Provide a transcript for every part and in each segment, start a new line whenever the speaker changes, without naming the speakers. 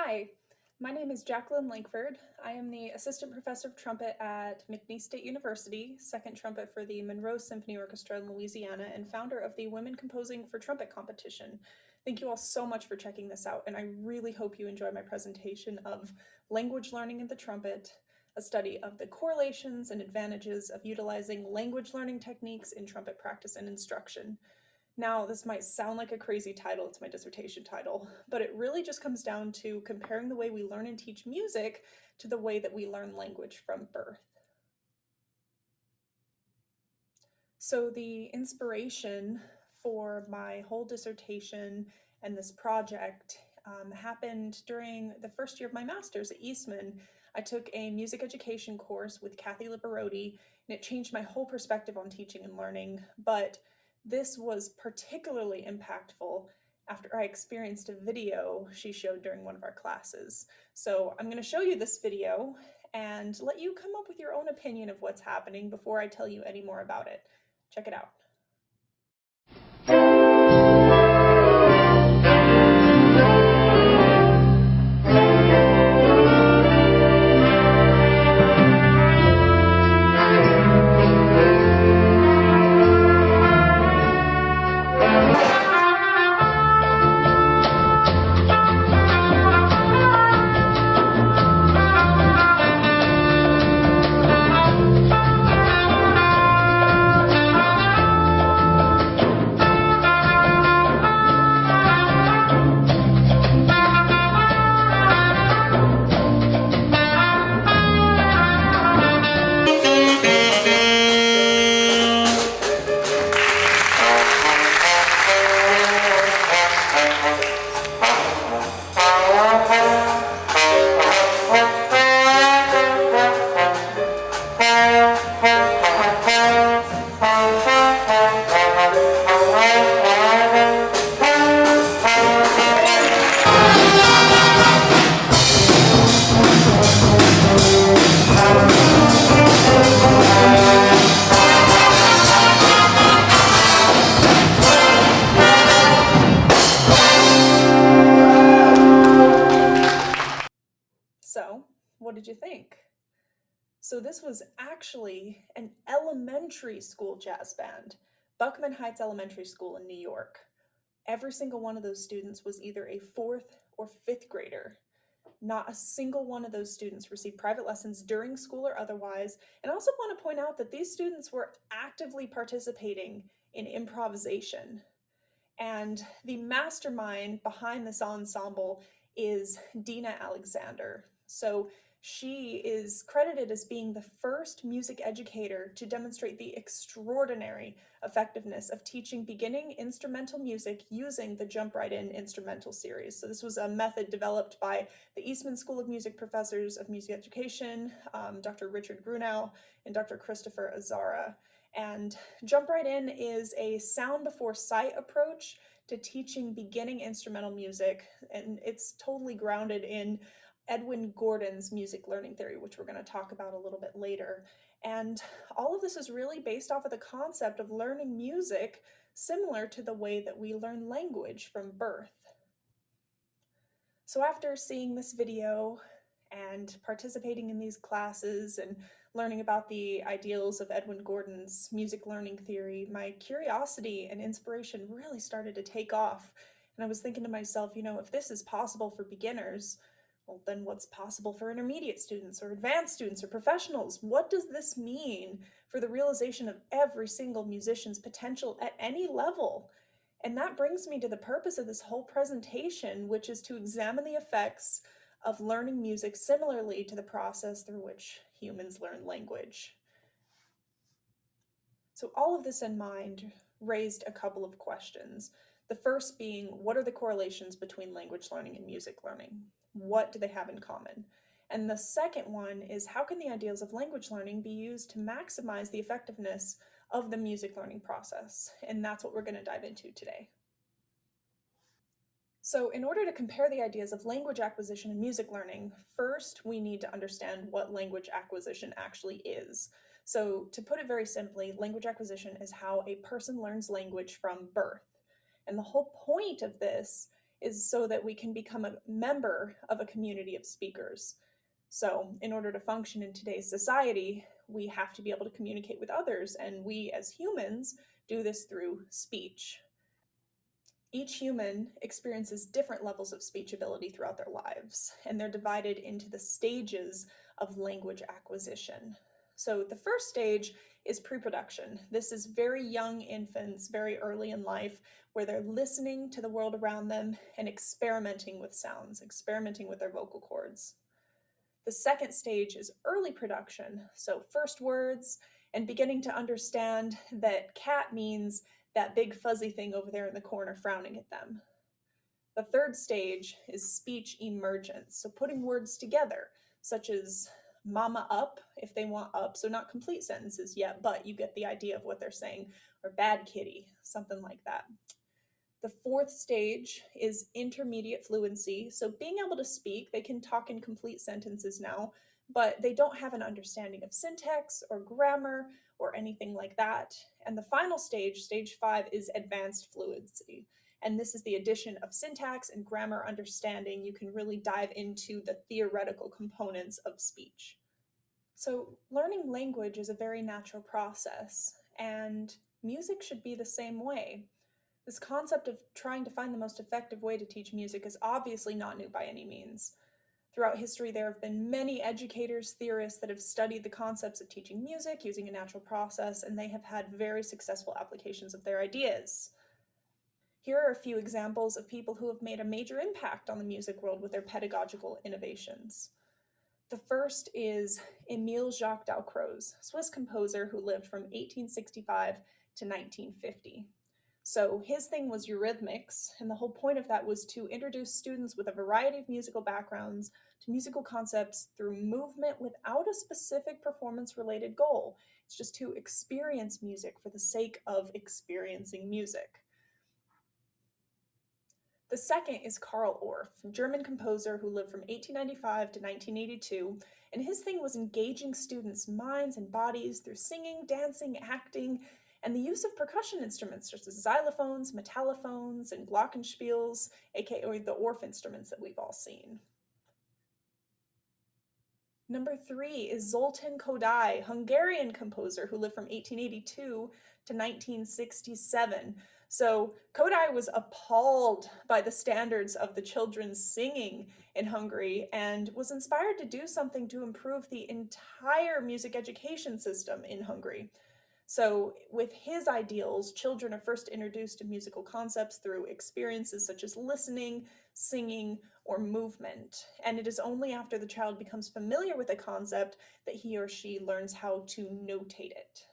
Hi, my name is Jacquelyn Lankford. I am the Assistant Professor of Trumpet at McNeese State University, second trumpet for the Monroe Symphony Orchestra in Louisiana, and founder of the Women Composing for Trumpet competition. Thank you all so much for checking this out, and I really hope you enjoy my presentation of Language Learning in the Trumpet, a study of the correlations and advantages of utilizing language learning techniques in trumpet practice and instruction. Now, this might sound like a crazy title, it's my dissertation title, but it really just comes down to comparing the way we learn and teach music to the way that we learn language from birth. So the inspiration for my whole dissertation and this project happened during the first year of my master's at Eastman. I took a music education course with Kathy Liberotti, and it changed my whole perspective on teaching and learning, but this was particularly impactful after I experienced a video she showed during one of our classes. So I'm going to show you this video and let you come up with your own opinion of what's happening before I tell you any more about it. Check it out. So, what did you think? So this was actually an elementary school jazz band, Buckman Heights Elementary School in New York. Every single one of those students was either a fourth or fifth grader. Not a single one of those students received private lessons during school or otherwise. And I also want to point out that these students were actively participating in improvisation. And the mastermind behind this ensemble is Dina Alexander. So she is credited as being the first music educator to demonstrate the extraordinary effectiveness of teaching beginning instrumental music using the Jump Right In instrumental series. So this was a method developed by the Eastman School of Music professors of music education, Dr. Richard Grunow and Dr. Christopher Azara. And Jump Right In is a sound before sight approach to teaching beginning instrumental music, and it's totally grounded in Edwin Gordon's music learning theory, which we're going to talk about a little bit later. And all of this is really based off of the concept of learning music similar to the way that we learn language from birth. So after seeing this video and participating in these classes and learning about the ideals of Edwin Gordon's music learning theory, my curiosity and inspiration really started to take off. And I was thinking to myself, if this is possible for beginners, well, then what's possible for intermediate students or advanced students or professionals? What does this mean for the realization of every single musician's potential at any level? And that brings me to the purpose of this whole presentation, which is to examine the effects of learning music similarly to the process through which humans learn language. So all of this in mind raised a couple of questions. The first being, what are the correlations between language learning and music learning? What do they have in common? And the second one is, how can the ideas of language learning be used to maximize the effectiveness of the music learning process? And that's what we're going to dive into today. So in order to compare the ideas of language acquisition and music learning, first we need to understand what language acquisition actually is. So to put it very simply, language acquisition is how a person learns language from birth. And the whole point of this is so that we can become a member of a community of speakers. So, in order to function in today's society, we have to be able to communicate with others, and we as humans do this through speech. Each human experiences different levels of speech ability throughout their lives, and they're divided into the stages of language acquisition. So, the first stage is pre-production. This is very young infants, very early in life, where they're listening to the world around them and experimenting with sounds, experimenting with their vocal cords. The second stage is early production, so first words and beginning to understand that cat means that big fuzzy thing over there in the corner frowning at them. The third stage is speech emergence, so putting words together, such as mama up if they want up, so not complete sentences yet, but you get the idea of what they're saying, or bad kitty, something like that. The fourth stage is intermediate fluency. So being able to speak, they can talk in complete sentences now, but they don't have an understanding of syntax or grammar or anything like that. And the final stage, stage 5, is advanced fluency. And this is the addition of syntax and grammar understanding. You can really dive into the theoretical components of speech. So learning language is a very natural process, and music should be the same way. This concept of trying to find the most effective way to teach music is obviously not new by any means. Throughout history, there have been many educators, theorists that have studied the concepts of teaching music using a natural process, and they have had very successful applications of their ideas. Here are a few examples of people who have made a major impact on the music world with their pedagogical innovations. The first is Émile Jacques Dalcroze, Swiss composer who lived from 1865 to 1950. So his thing was eurythmics, and the whole point of that was to introduce students with a variety of musical backgrounds to musical concepts through movement without a specific performance-related goal. It's just to experience music for the sake of experiencing music. The second is Karl Orff, a German composer who lived from 1895 to 1982, and his thing was engaging students' minds and bodies through singing, dancing, acting, and the use of percussion instruments such as xylophones, metallophones, and glockenspiels, aka the Orff instruments that we've all seen. Number 3 is Zoltán Kodály, Hungarian composer who lived from 1882 to 1967. So Kodály was appalled by the standards of the children's singing in Hungary and was inspired to do something to improve the entire music education system in Hungary. So, with his ideals, children are first introduced to musical concepts through experiences such as listening, singing, or movement. And it is only after the child becomes familiar with a concept that he or she learns how to notate it.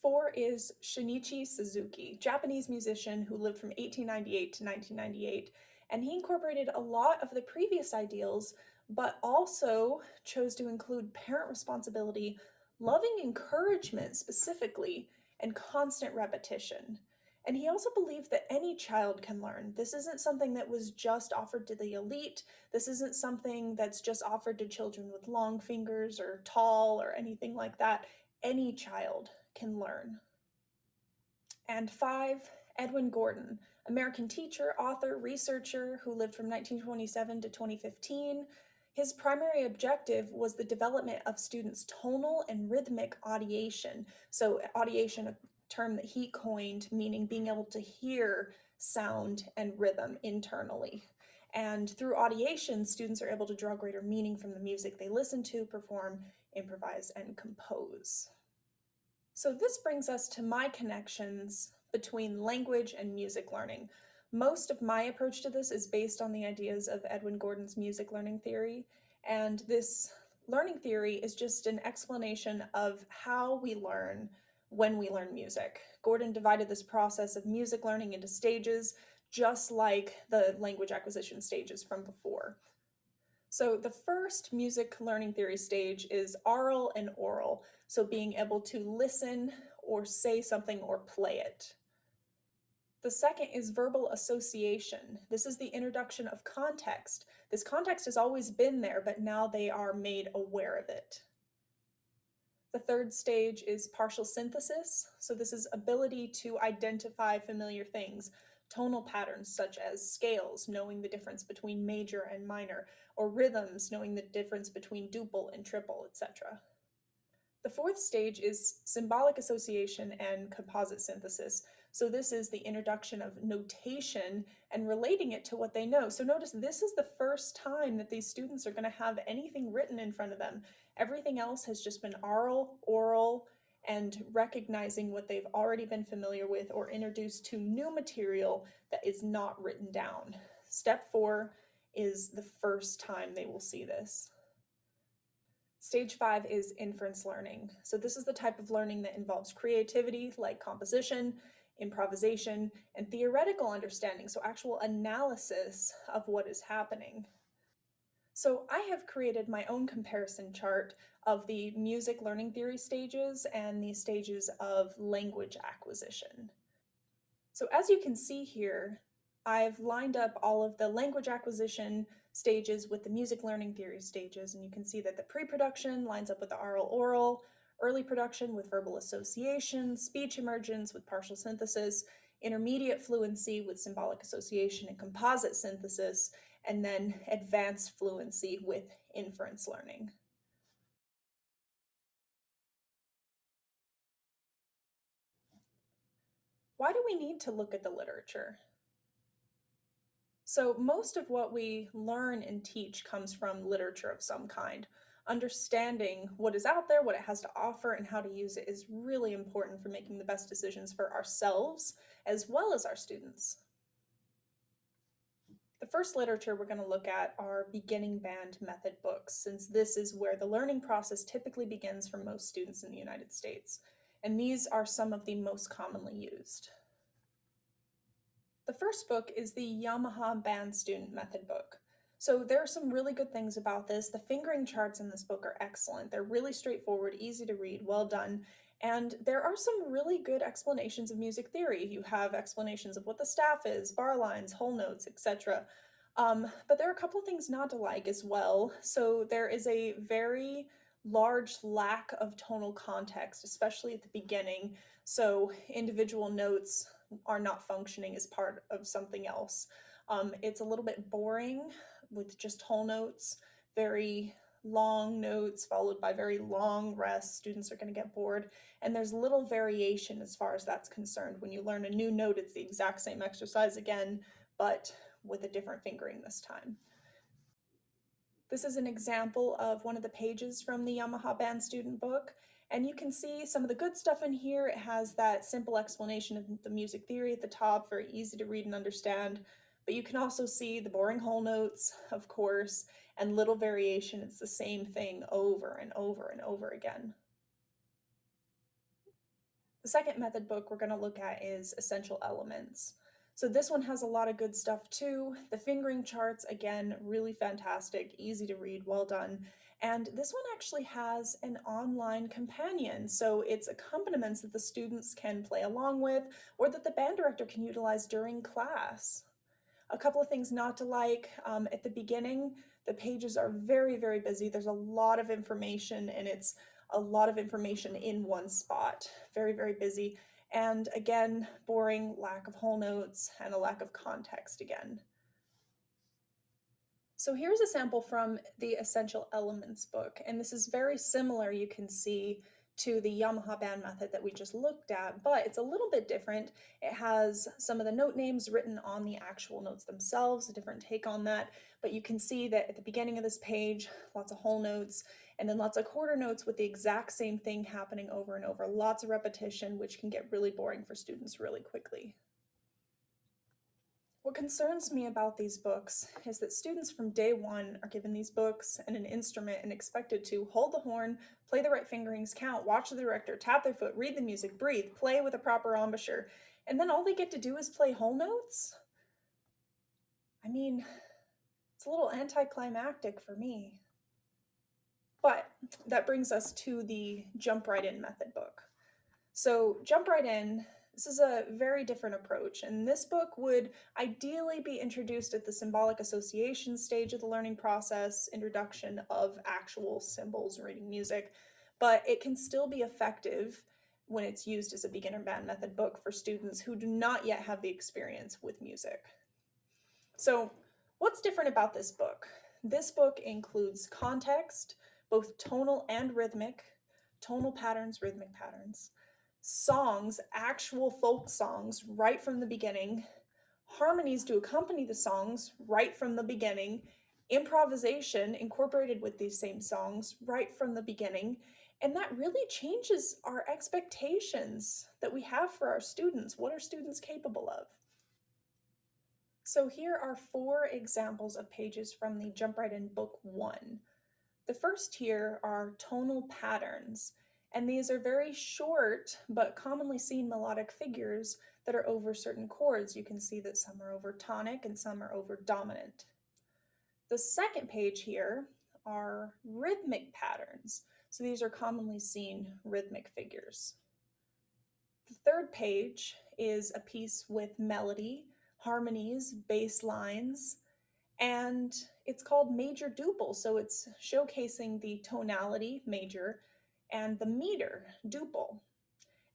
4 is Shinichi Suzuki, Japanese musician who lived from 1898 to 1998, and he incorporated a lot of the previous ideals, but also chose to include parent responsibility, loving encouragement specifically, and constant repetition. And he also believed that any child can learn. This isn't something that was just offered to the elite. This isn't something that's just offered to children with long fingers or tall or anything like that. Any child can learn. And 5, Edwin Gordon, American teacher, author, researcher who lived from 1927 to 2015. His primary objective was the development of students' tonal and rhythmic audiation. So audiation, a term that he coined, meaning being able to hear sound and rhythm internally. And through audiation, students are able to draw greater meaning from the music they listen to, perform, improvise, and compose. So this brings us to my connections between language and music learning. Most of my approach to this is based on the ideas of Edwin Gordon's music learning theory, and this learning theory is just an explanation of how we learn when we learn music. Gordon divided this process of music learning into stages, just like the language acquisition stages from before. So the first music learning theory stage is aural and oral, so being able to listen or say something or play it. The second is verbal association. This is the introduction of context. This context has always been there, but now they are made aware of it. The third stage is partial synthesis. So this is ability to identify familiar things. tonal patterns such as scales, knowing the difference between major and minor, or rhythms, knowing the difference between duple and triple, etc. The fourth stage is symbolic association and composite synthesis. So this is the introduction of notation and relating it to what they know. So notice this is the first time that these students are going to have anything written in front of them. Everything else has just been oral, and recognizing what they've already been familiar with or introduced to new material that is not written down. Step 4 is the first time they will see this. Stage 5 is inference learning. So this is the type of learning that involves creativity like composition, improvisation, and theoretical understanding, so actual analysis of what is happening. So I have created my own comparison chart of the music learning theory stages and the stages of language acquisition. So as you can see here, I've lined up all of the language acquisition stages with the music learning theory stages, and you can see that the pre-production lines up with the oral, early production with verbal association, speech emergence with partial synthesis, intermediate fluency with symbolic association and composite synthesis, and then advanced fluency with inference learning. Why do we need to look at the literature? So most of what we learn and teach comes from literature of some kind. Understanding what is out there, what it has to offer, and how to use it is really important for making the best decisions for ourselves as well as our students. The first literature we're going to look at are beginning band method books, since this is where the learning process typically begins for most students in the United States. And these are some of the most commonly used. The first book is the Yamaha Band Student Method book. So there are some really good things about this. The fingering charts in this book are excellent. They're really straightforward, easy to read, well done. And there are some really good explanations of music theory. You have explanations of what the staff is, bar lines, whole notes, etc. But there are a couple of things not to like as well. So there is a very large lack of tonal context, especially at the beginning. So individual notes are not functioning as part of something else. It's a little bit boring with just whole notes, very long notes followed by very long rests. Students are going to get bored, and there's little variation as far as that's concerned. When you learn a new note, it's the exact same exercise again, but with a different fingering this time. This is an example of one of the pages from the Yamaha Band Student book, and you can see some of the good stuff in here. It has that simple explanation of the music theory at the top, very easy to read and understand, but you can also see the boring whole notes, of course, and little variation. It's the same thing over and over and over again. The second method book we're going to look at is Essential Elements. So this one has a lot of good stuff too. The fingering charts, again, really fantastic, easy to read, well done. And this one actually has an online companion, so it's accompaniments that the students can play along with or that the band director can utilize during class. A couple of things not to like. At the beginning, the pages are very, very busy. There's a lot of information, and it's a lot of information in one spot. Very, very busy. And again, boring, lack of whole notes, and a lack of context again. So here's a sample from the Essential Elements book, and this is very similar, you can see, to the Yamaha band method that we just looked at, but it's a little bit different. It has some of the note names written on the actual notes themselves, a different take on that, but you can see that at the beginning of this page, lots of whole notes, and then lots of quarter notes with the exact same thing happening over and over, lots of repetition, which can get really boring for students really quickly. What concerns me about these books is that students from day one are given these books and an instrument and expected to hold the horn, play the right fingerings, count, watch the director, tap their foot, read the music, breathe, play with a proper embouchure, and then all they get to do is play whole notes? I mean, it's a little anticlimactic for me. But that brings us to the Jump Right In method book. So Jump Right In, this is a very different approach, and this book would ideally be introduced at the symbolic association stage of the learning process, introduction of actual symbols, reading music, but it can still be effective when it's used as a beginner band method book for students who do not yet have the experience with music. So, what's different about this book? This book includes context, both tonal and rhythmic, tonal patterns, rhythmic patterns, songs, actual folk songs right from the beginning, harmonies to accompany the songs right from the beginning, improvisation incorporated with these same songs right from the beginning. And that really changes our expectations that we have for our students. What are students capable of? So here are 4 examples of pages from the Jump Right In Book 1. The first here are tonal patterns, and these are very short but commonly seen melodic figures that are over certain chords. You can see that some are over tonic and some are over dominant. The second page here are rhythmic patterns. So these are commonly seen rhythmic figures. The third page is a piece with melody, harmonies, bass lines, and it's called major duple. So it's showcasing the tonality, major, and the meter, duple.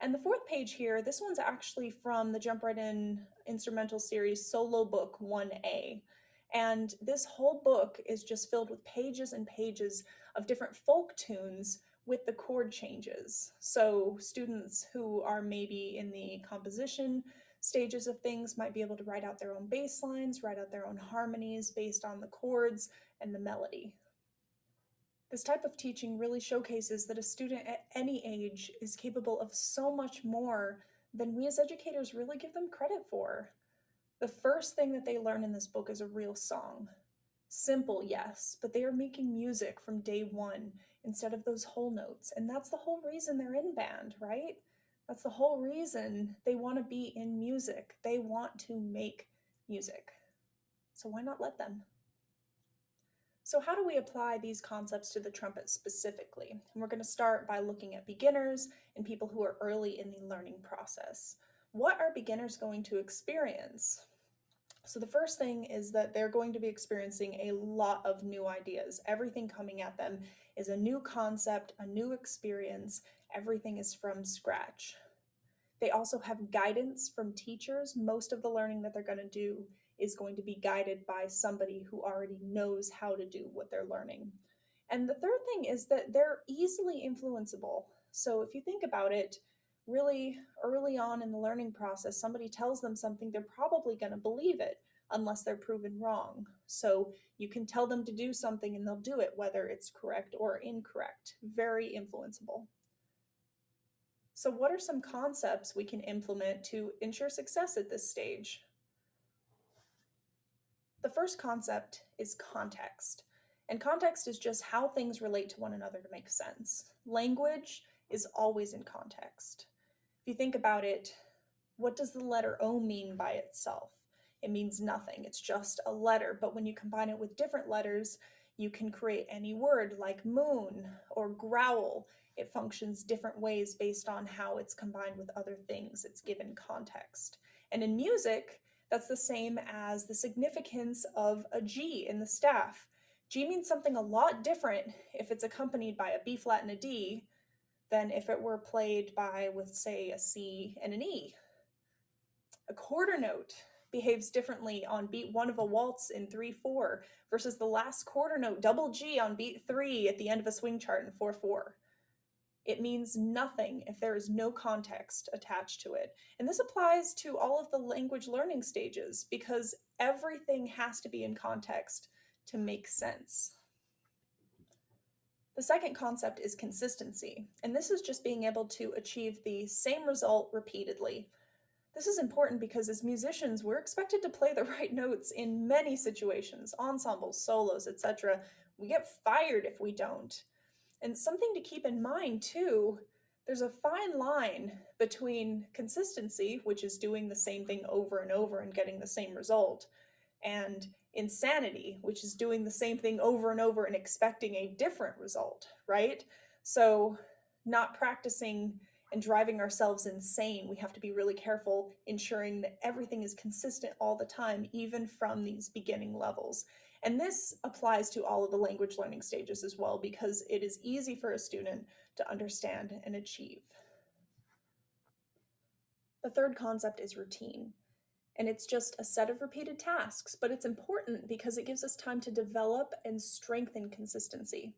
And the fourth page here, this one's actually from the Jump Right In instrumental series Solo Book 1A. And this whole book is just filled with pages and pages of different folk tunes with the chord changes. So students who are maybe in the composition stages of things might be able to write out their own bass lines, write out their own harmonies based on the chords and the melody. This type of teaching really showcases that a student at any age is capable of so much more than we as educators really give them credit for. The first thing that they learn in this book is a real song. Simple, yes, but they are making music from day one instead of those whole notes. And that's the whole reason they're in band, right? That's the whole reason they want to be in music. They want to make music. So why not let them? So how do we apply these concepts to the trumpet specifically? And we're going to start by looking at beginners and people who are early in the learning process. What are beginners going to experience? So the first thing is that they're going to be experiencing a lot of new ideas. Everything coming at them is a new concept, a new experience. Everything is from scratch. They also have guidance from teachers. Most of the learning that they're going to do is going to be guided by somebody who already knows how to do what they're learning. And the third thing is that they're easily influenceable. So if you think about it, really early on in the learning process, somebody tells them something, they're probably going to believe it unless they're proven wrong. So you can tell them to do something and they'll do it, whether it's correct or incorrect. Very influenceable. So what are some concepts we can implement to ensure success at this stage? The first concept is context. And context is just how things relate to one another to make sense. Language is always in context. If you think about it, what does the letter O mean by itself? It means nothing. It's just a letter. But when you combine it with different letters, you can create any word like moon or growl. It functions different ways based on how it's combined with other things. It's given context. And in music, that's the same as the significance of a G in the staff. G means something a lot different if it's accompanied by a B flat and a D than if it were played by, with, say, a C and an E. A quarter note behaves differently on beat 1 of a waltz in 3/4 versus the last quarter note, double G, on beat 3 at the end of a swing chart in 4/4. It means nothing if there is no context attached to it. And this applies to all of the language learning stages because everything has to be in context to make sense. The second concept is consistency, and this is just being able to achieve the same result repeatedly. This is important because as musicians, we're expected to play the right notes in many situations, ensembles, solos, etc. We get fired if we don't. And something to keep in mind too, there's a fine line between consistency, which is doing the same thing over and over and getting the same result, and insanity, which is doing the same thing over and over and expecting a different result, right? So not practicing and driving ourselves insane. We have to be really careful ensuring that everything is consistent all the time, even from these beginning levels. And this applies to all of the language learning stages as well, because it is easy for a student to understand and achieve. The third concept is routine, and it's just a set of repeated tasks, but it's important because it gives us time to develop and strengthen consistency.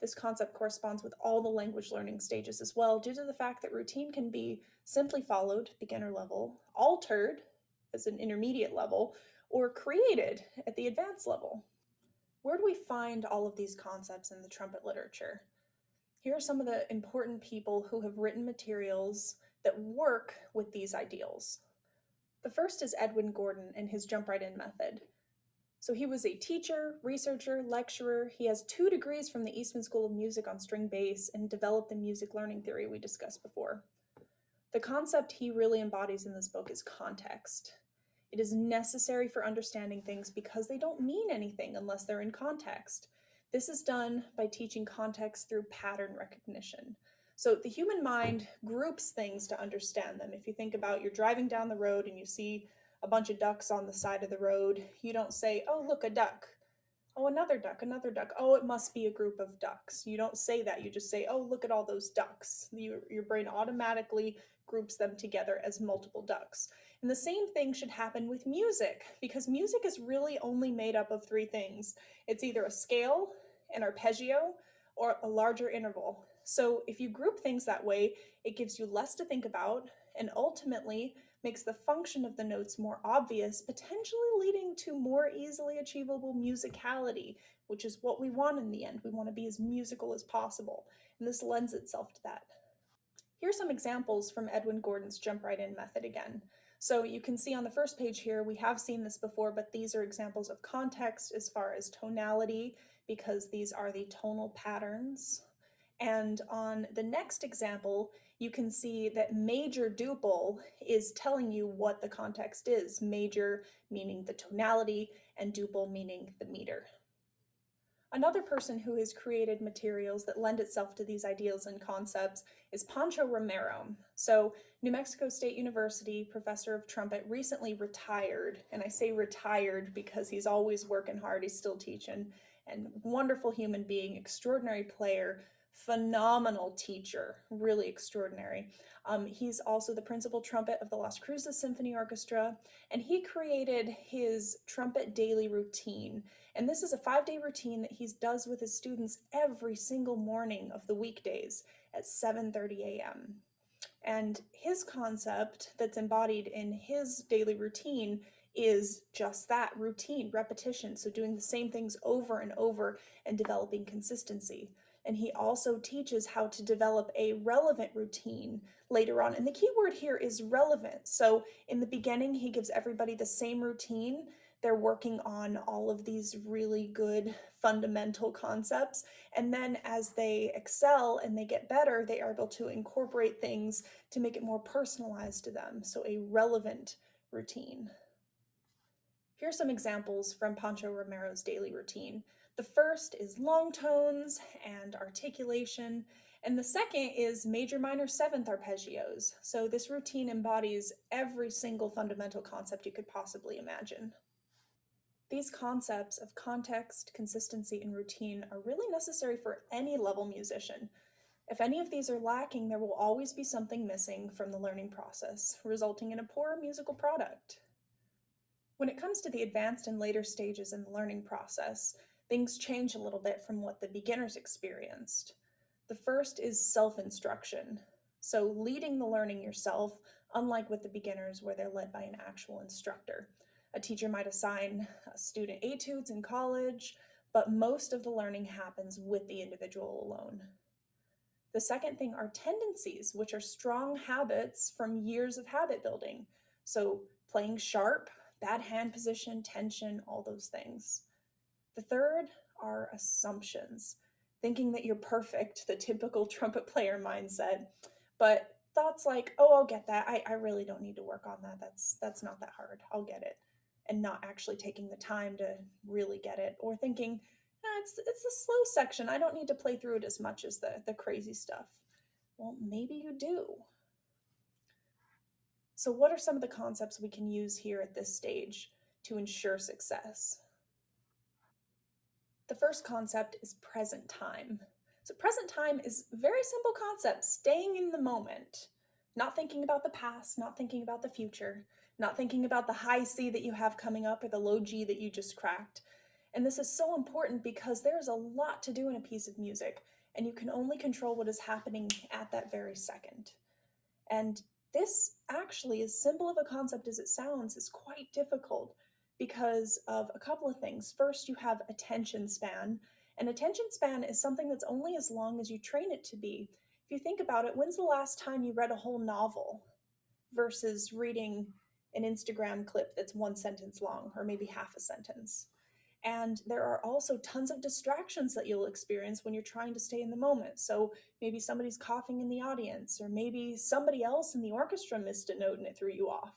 This concept corresponds with all the language learning stages as well, due to the fact that routine can be simply followed, beginner level, altered as an intermediate level, or created at the advanced level. Where do we find all of these concepts in the trumpet literature? Here are some of the important people who have written materials that work with these ideals. The first is Edwin Gordon and his jump right in method. So he was a teacher, researcher, lecturer. He has 2 degrees from the Eastman School of Music on string bass and developed the music learning theory we discussed before. The concept he really embodies in this book is context. It is necessary for understanding things because they don't mean anything unless they're in context. This is done by teaching context through pattern recognition. So the human mind groups things to understand them. If you think about you're driving down the road and you see a bunch of ducks on the side of the road, you don't say, oh, look, a duck. Oh, another duck, another duck. Oh, it must be a group of ducks. You don't say that. You just say, oh, look at all those ducks. Your brain automatically groups them together as multiple ducks. And the same thing should happen with music, because music is really only made up of 3 things. It's either a scale, an arpeggio, or a larger interval. So if you group things that way, it gives you less to think about and ultimately makes the function of the notes more obvious, potentially leading to more easily achievable musicality, which is what we want in the end. We want to be as musical as possible, and this lends itself to that. Here's some examples from Edwin Gordon's jump right in method again. So you can see on the first page here, we have seen this before, but these are examples of context as far as tonality, because these are the tonal patterns. And on the next example, you can see that major duple is telling you what the context is. Major meaning the tonality, and duple meaning the meter. Another person who has created materials that lend itself to these ideals and concepts is Pancho Romero. So, New Mexico State University professor of trumpet, recently retired, and I say retired because he's always working hard, he's still teaching, and wonderful human being, extraordinary player, phenomenal teacher, really extraordinary. He's also the principal trumpet of the Las Cruces Symphony Orchestra, and he created his trumpet daily routine. And this is a 5-day routine that he does with his students every single morning of the weekdays at 7:30 a.m. And his concept that's embodied in his daily routine is just that, routine, repetition. So doing the same things over and over and developing consistency. And he also teaches how to develop a relevant routine later on. And the key word here is relevant. So in the beginning, he gives everybody the same routine. They're working on all of these really good fundamental concepts. And then as they excel and they get better, they are able to incorporate things to make it more personalized to them. So a relevant routine. Here are some examples from Pancho Romero's daily routine. The first is long tones and articulation, and the second is major, minor, 7th arpeggios. So this routine embodies every single fundamental concept you could possibly imagine. These concepts of context, consistency, and routine are really necessary for any level musician. If any of these are lacking, there will always be something missing from the learning process, resulting in a poor musical product. When it comes to the advanced and later stages in the learning process, things change a little bit from what the beginners experienced. The first is self-instruction. So leading the learning yourself, unlike with the beginners where they're led by an actual instructor. A teacher might assign a student etudes in college, but most of the learning happens with the individual alone. The second thing are tendencies, which are strong habits from years of habit building. So playing sharp, bad hand position, tension, all those things. The third are assumptions, thinking that you're perfect, the typical trumpet player mindset, but thoughts like, oh, I'll get that. I really don't need to work on that. That's not that hard. I'll get it. And not actually taking the time to really get it, or thinking, it's a slow section. I don't need to play through it as much as the crazy stuff. Well, maybe you do. So what are some of the concepts we can use here at this stage to ensure success? The first concept is present time. So present time is a very simple concept, staying in the moment. Not thinking about the past, not thinking about the future, not thinking about the high C that you have coming up or the low G that you just cracked. And this is so important because there's a lot to do in a piece of music, and you can only control what is happening at that very second. And this, actually, as simple of a concept as it sounds, is quite difficult because of a couple of things. First, you have attention span, and attention span is something that's only as long as you train it to be. If you think about it, when's the last time you read a whole novel versus reading an Instagram clip that's one sentence long or maybe half a sentence? And there are also tons of distractions that you'll experience when you're trying to stay in the moment. So maybe somebody's coughing in the audience, or maybe somebody else in the orchestra missed a note and it threw you off.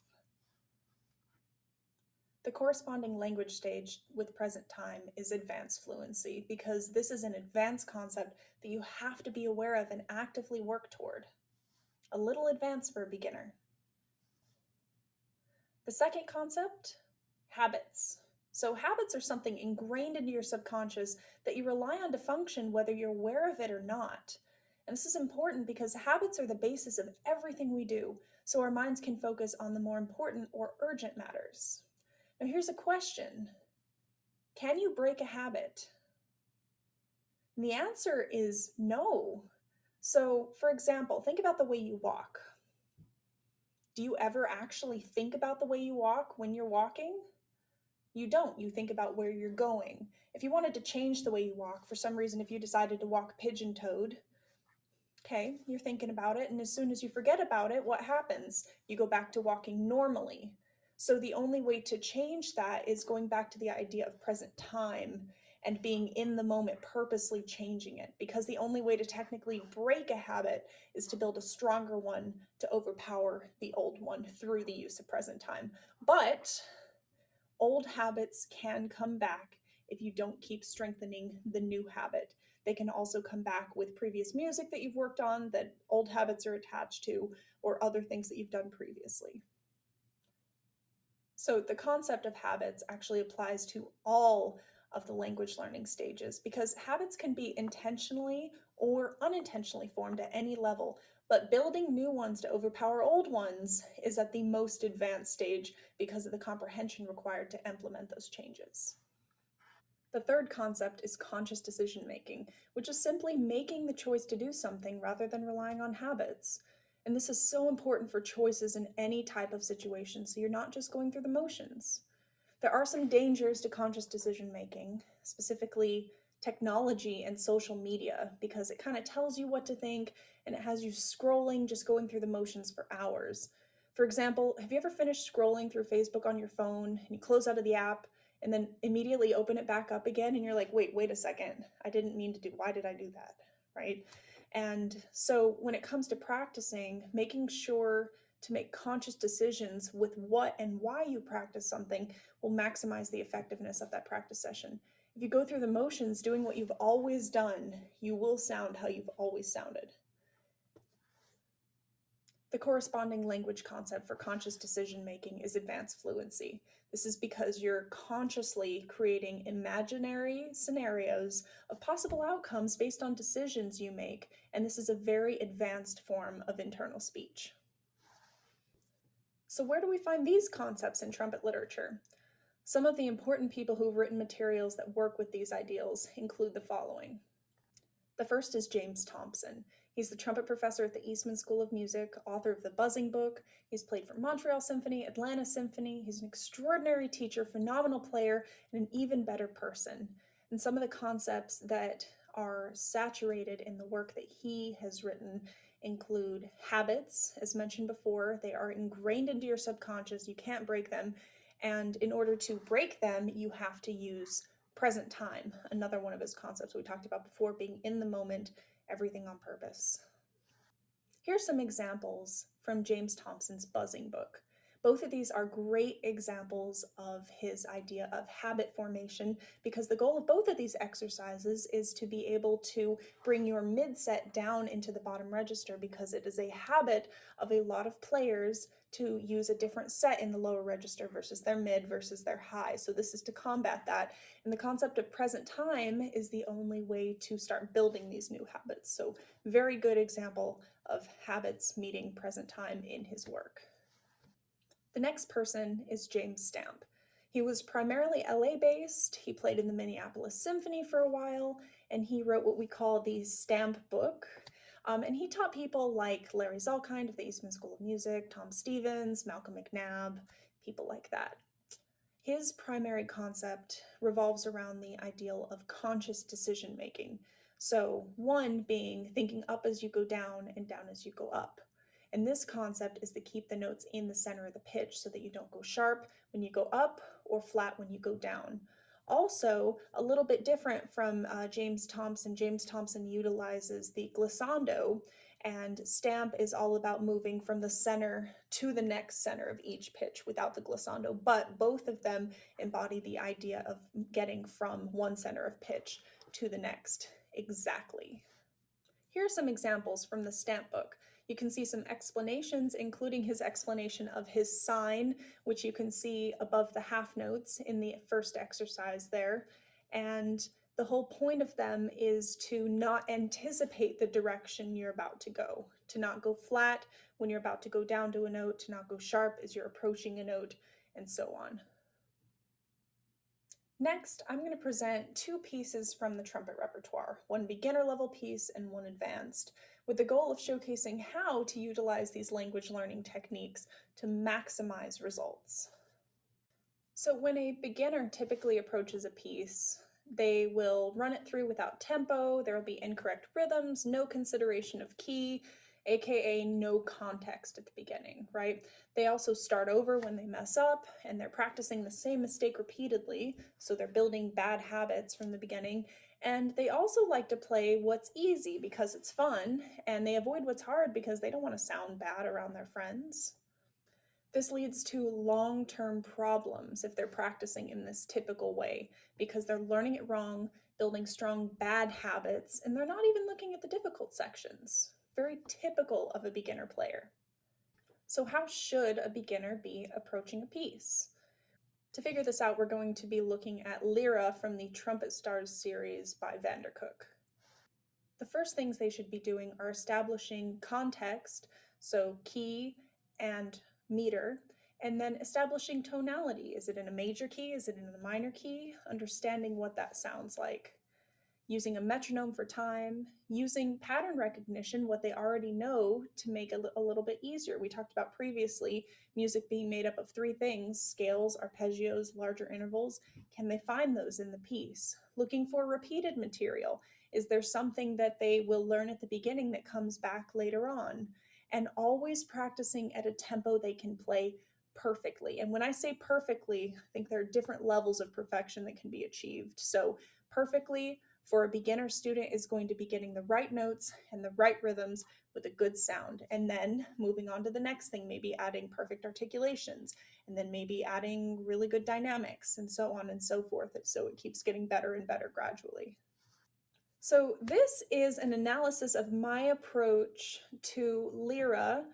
The corresponding language stage with present time is advanced fluency, because this is an advanced concept that you have to be aware of and actively work toward. A little advanced for a beginner. The second concept, habits. So habits are something ingrained into your subconscious that you rely on to function whether you're aware of it or not. And this is important because habits are the basis of everything we do, so our minds can focus on the more important or urgent matters. Now here's a question. Can you break a habit? And the answer is no. So, for example, think about the way you walk. Do you ever actually think about the way you walk when you're walking? You don't. You think about where you're going. If you wanted to change the way you walk, for some reason, if you decided to walk pigeon-toed, okay, you're thinking about it, and as soon as you forget about it, what happens? You go back to walking normally. So the only way to change that is going back to the idea of present time and being in the moment, purposely changing it, because the only way to technically break a habit is to build a stronger one to overpower the old one through the use of present time. But old habits can come back if you don't keep strengthening the new habit. They can also come back with previous music that you've worked on that old habits are attached to, or other things that you've done previously. So the concept of habits actually applies to all of the language learning stages, because habits can be intentionally or unintentionally formed at any level, but building new ones to overpower old ones is at the most advanced stage because of the comprehension required to implement those changes. The third concept is conscious decision making, which is simply making the choice to do something rather than relying on habits. And this is so important for choices in any type of situation, so you're not just going through the motions. There are some dangers to conscious decision making, specifically technology and social media, because it kind of tells you what to think and it has you scrolling, just going through the motions for hours. For example, have you ever finished scrolling through Facebook on your phone and you close out of the app and then immediately open it back up again and you're like, wait a second, I didn't mean to do, why did I do that, right? And so when it comes to practicing, making sure to make conscious decisions with what and why you practice something will maximize the effectiveness of that practice session. If you go through the motions doing what you've always done, you will sound how you've always sounded. The corresponding language concept for conscious decision making is advanced fluency. This is because you're consciously creating imaginary scenarios of possible outcomes based on decisions you make, and this is a very advanced form of internal speech. So where do we find these concepts in trumpet literature? Some of the important people who've written materials that work with these ideals include the following. The first is James Thompson. He's the trumpet professor at the Eastman School of Music, author of the Buzzing Book. He's played for Montreal Symphony, Atlanta Symphony. He's an extraordinary teacher, phenomenal player, and an even better person. And some of the concepts that are saturated in the work that he has written include habits, as mentioned before. They are ingrained into your subconscious. You can't break them. And in order to break them, you have to use present time, another one of his concepts we talked about before, being in the moment, everything on purpose. Here's some examples from James Thompson's Buzzing Book. Both of these are great examples of his idea of habit formation, because the goal of both of these exercises is to be able to bring your mid-set down into the bottom register, because it is a habit of a lot of players to use a different set in the lower register versus their mid versus their high. So this is to combat that. And the concept of present time is the only way to start building these new habits. So very good example of habits meeting present time in his work. The next person is James Stamp. He was primarily LA based. He played in the Minneapolis Symphony for a while, and he wrote what we call the Stamp Book. And he taught people like Larry Zalkind of the Eastman School of Music, Tom Stevens, Malcolm McNabb, people like that. His primary concept revolves around the ideal of conscious decision making. So, one being thinking up as you go down and down as you go up. And this concept is to keep the notes in the center of the pitch so that you don't go sharp when you go up or flat when you go down. Also, a little bit different from James Thompson. James Thompson utilizes the glissando, and Stamp is all about moving from the center to the next center of each pitch without the glissando, but both of them embody the idea of getting from one center of pitch to the next exactly. Here are some examples from the Stamp book. You can see some explanations, including his explanation of his sign, which you can see above the half notes in the first exercise there. And the whole point of them is to not anticipate the direction you're about to go, to not go flat when you're about to go down to a note, to not go sharp as you're approaching a note, and so on. Next, I'm going to present two pieces from the trumpet repertoire, one beginner level piece and one advanced, with the goal of showcasing how to utilize these language learning techniques to maximize results. So when a beginner typically approaches a piece, they will run it through without tempo, there will be incorrect rhythms, no consideration of key, aka no context at the beginning, right? They also start over when they mess up, and they're practicing the same mistake repeatedly, so they're building bad habits from the beginning. And they also like to play what's easy because it's fun, and they avoid what's hard because they don't want to sound bad around their friends. This leads to long-term problems if they're practicing in this typical way because they're learning it wrong, building strong bad habits, and they're not even looking at the difficult sections. Very typical of a beginner player. So how should a beginner be approaching a piece? To figure this out, we're going to be looking at Lyra from the Trumpet Stars series by Vandercook. The first things they should be doing are establishing context, so key and meter, and then establishing tonality. Is it in a major key? Is it in a minor key? Understanding what that sounds like. Using a metronome for time, using pattern recognition, what they already know, to make a little bit easier. We talked about previously music being made up of three things: scales, arpeggios, larger intervals. Can they find those in the piece? Looking for repeated material. Is there something that they will learn at the beginning that comes back later on? And always practicing at a tempo they can play perfectly. And when I say perfectly, I think there are different levels of perfection that can be achieved. So perfectly for a beginner student is going to be getting the right notes and the right rhythms with a good sound. And then moving on to the next thing, maybe adding perfect articulations, and then maybe adding really good dynamics, and so on and so forth. So it keeps getting better and better gradually. So this is an analysis of my approach to Lyra,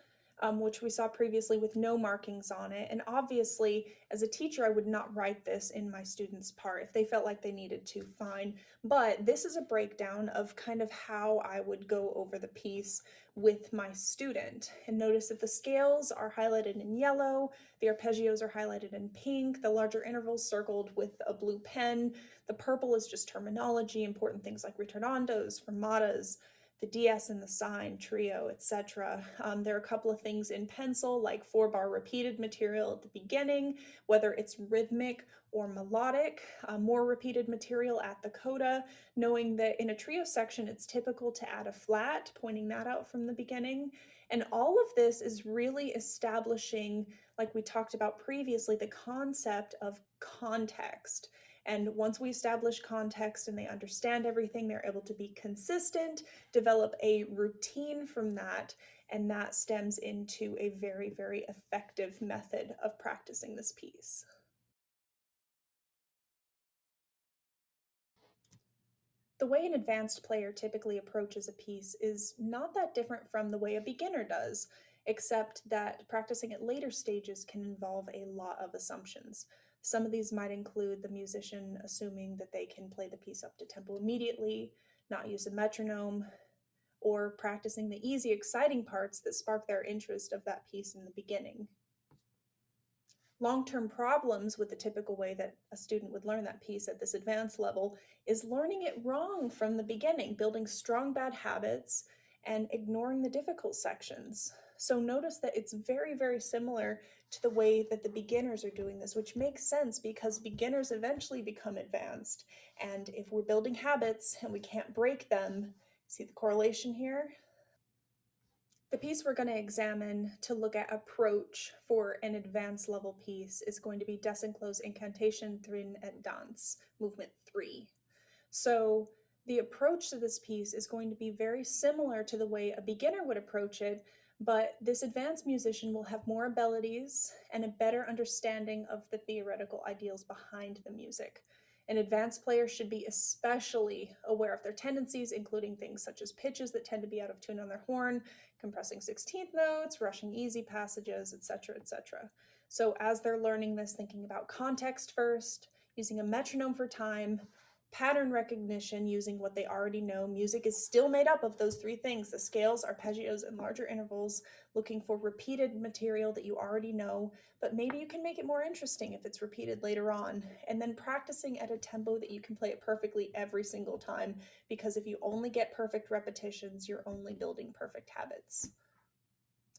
which we saw previously with no markings on it. And obviously, as a teacher, I would not write this in my students' part. If they felt like they needed to, fine. But this is a breakdown of kind of how I would go over the piece with my student. And notice that the scales are highlighted in yellow, the arpeggios are highlighted in pink, the larger intervals circled with a blue pen. The purple is just terminology, important things like ritardondos, fermatas, the DS and the sign, trio, etc. There are a couple of things in pencil, like 4-bar repeated material at the beginning, whether it's rhythmic or melodic, more repeated material at the coda, knowing that in a trio section, it's typical to add a flat, pointing that out from the beginning. And all of this is really establishing, like we talked about previously, the concept of context. And once we establish context and they understand everything, they're able to be consistent, develop a routine from that, and that stems into a very, very effective method of practicing this piece. The way an advanced player typically approaches a piece is not that different from the way a beginner does. except that practicing at later stages can involve a lot of assumptions. Some of these might include the musician assuming that they can play the piece up to tempo immediately, not use a metronome, or practicing the easy, exciting parts that spark their interest of that piece in the beginning. Long-term problems with the typical way that a student would learn that piece at this advanced level is learning it wrong from the beginning, building strong bad habits and ignoring the difficult sections. So notice that it's very, very similar to the way that the beginners are doing this, which makes sense because beginners eventually become advanced. And if we're building habits and we can't break them, see the correlation here? The piece we're going to examine to look at approach for an advanced level piece is going to be Desenclose Incantation Thrin et Danse, movement 3. So the approach to this piece is going to be very similar to the way a beginner would approach it, but this advanced musician will have more abilities and a better understanding of the theoretical ideals behind the music. An advanced player should be especially aware of their tendencies, including things such as pitches that tend to be out of tune on their horn, compressing 16th notes, rushing easy passages, etc., etc. So as they're learning this, thinking about context first, using a metronome for time, pattern recognition using what they already know. Music is still made up of those three things, the scales, arpeggios, and larger intervals, looking for repeated material that you already know, but maybe you can make it more interesting if it's repeated later on, and then practicing at a tempo that you can play it perfectly every single time, because if you only get perfect repetitions, you're only building perfect habits.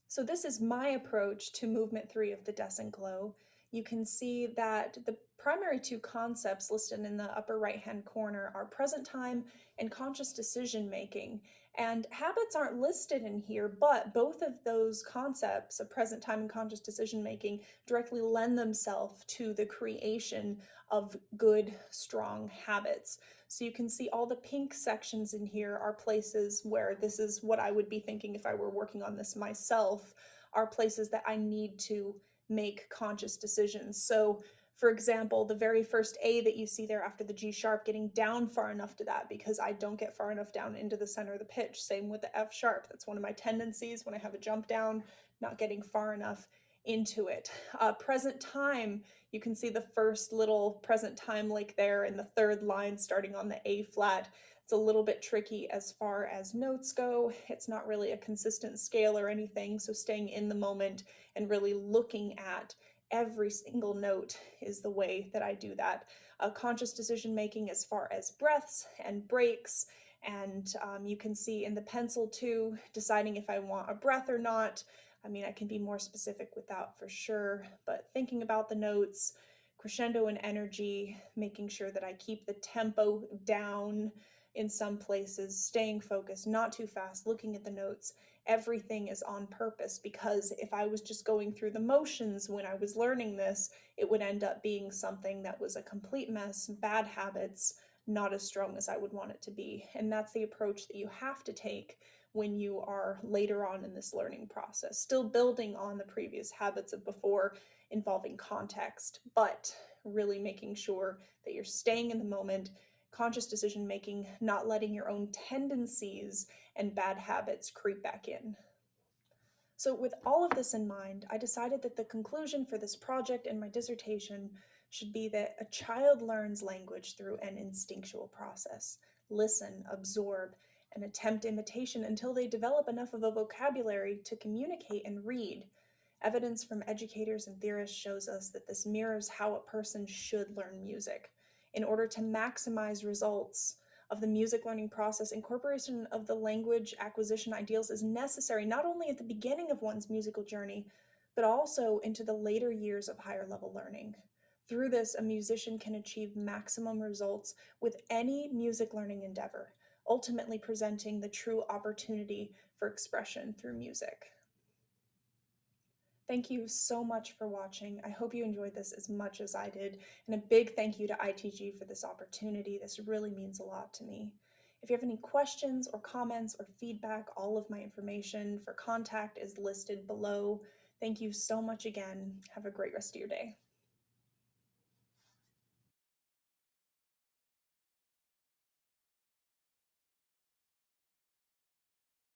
So this is my approach to movement 3 of the Desenclose. You can see that the primary two concepts listed in the upper right-hand corner are present time and conscious decision making. And habits aren't listed in here, but both of those concepts of present time and conscious decision making directly lend themselves to the creation of good, strong habits. So you can see all the pink sections in here are places where this is what I would be thinking if I were working on this myself, are places that I need to make conscious decisions. So for example, the very first A that you see there after the G sharp, getting down far enough to that because I don't get far enough down into the center of the pitch. Same with the F sharp. That's one of my tendencies when I have a jump down, not getting far enough into it. Present time, you can see the first little present time lick there in the third line starting on the A flat. It's a little bit tricky as far as notes go. It's not really a consistent scale or anything, so staying in the moment and really looking at every single note is the way that I do that. Conscious decision making as far as breaths and breaks, and you can see in the pencil too, deciding if I want a breath or not. I mean, I can be more specific with that for sure, but thinking about the notes, crescendo and energy, making sure that I keep the tempo down in some places, staying focused, not too fast, looking at the notes. Everything is on purpose, because if I was just going through the motions when I was learning this, it would end up being something that was a complete mess, bad habits, not as strong as I would want it to be. And that's the approach that you have to take when you are later on in this learning process, still building on the previous habits of before involving context, but really making sure that you're staying in the moment, conscious decision making, not letting your own tendencies and bad habits creep back in. So with all of this in mind, I decided that the conclusion for this project and my dissertation should be that a child learns language through an instinctual process. Listen, absorb, and attempt imitation until they develop enough of a vocabulary to communicate and read. Evidence from educators and theorists shows us that this mirrors how a person should learn music. In order to maximize results of the music learning process, incorporation of the language acquisition ideals is necessary not only at the beginning of one's musical journey, but also into the later years of higher level learning. Through this, a musician can achieve maximum results with any music learning endeavor, ultimately presenting the true opportunity for expression through music. Thank you so much for watching. I hope you enjoyed this as much as I did, and a big thank you to ITG for this opportunity. This really means a lot to me. If you have any questions or comments or feedback, all of my information for contact is listed below. Thank you so much again. Have a great rest of your day.